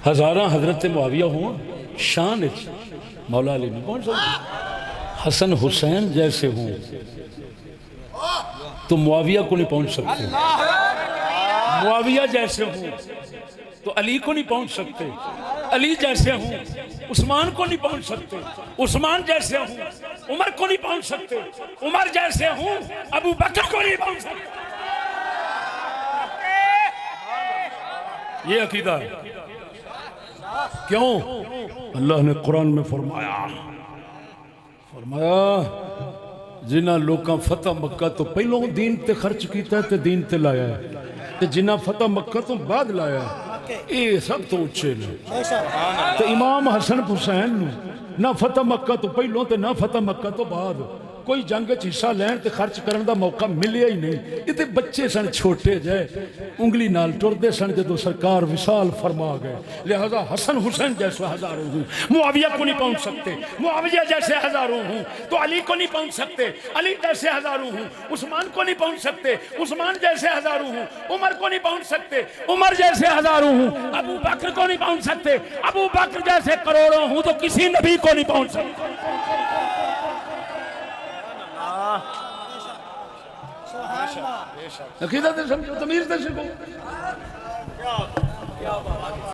ہزاراں حضرت معاویہ ہوں شان مولا علی نہیں پہنچ سکتے، حسن حسین جیسے ہوں تو معاویہ کو نہیں پہنچ سکتے، معاویہ جیسے ہوں تو علی کو نہیں پہنچ سکتے، علی جیسے ہوں عثمان کو نہیں پہنچ سکتے، عثمان جیسے ہوں عمر کو نہیں پہنچ سکتے، عمر جیسے ہوں ابو بکر کو نہیں پہنچ سکتے۔ یہ عقیدہ ہے۔ کیوں؟ اللہ نے قرآن میں فرمایا جنہ لوکاں فتح مکہ تو پہلوں دین تے خرچ کیتا ہے تے دین تے لایا ہے، تے جنہ فتح مکہ تو بعد لایا ہے یہ سب تو اچھے نے۔ تے امام حسن حسین نہ فتح مکہ تو پہلوں تے نہ فتح مکہ تو بعد کوئی جنگ حصہ لین تے خرچ کرن دا موقع ملیا ہی نہیں۔ یہ تے بچے سن چھوٹے جائے انگلی نال ٹردے سن جدو سرکار وصال فرما گئے، لہذا حسن حسین جیسے ہزاروں ہوں معاویہ کو نہیں پہنچ سکتے، معاویہ جیسے ہزاروں ہوں تو علی کو نہیں پہنچ سکتے، علی جیسے ہزاروں ہوں عثمان کو نہیں پہنچ سکتے، عثمان جیسے ہزاروں ہوں عمر کو نہیں پہنچ سکتے، عمر جیسے ہزاروں ہوں ابو بکر کو نہیں پہنچ سکتے، ابو بکر جیسے کروڑوں ہوں تو کسی نبی کو نہیں پہنچ سکتے۔ عقیدت سمجھو، تمیز دے سکو۔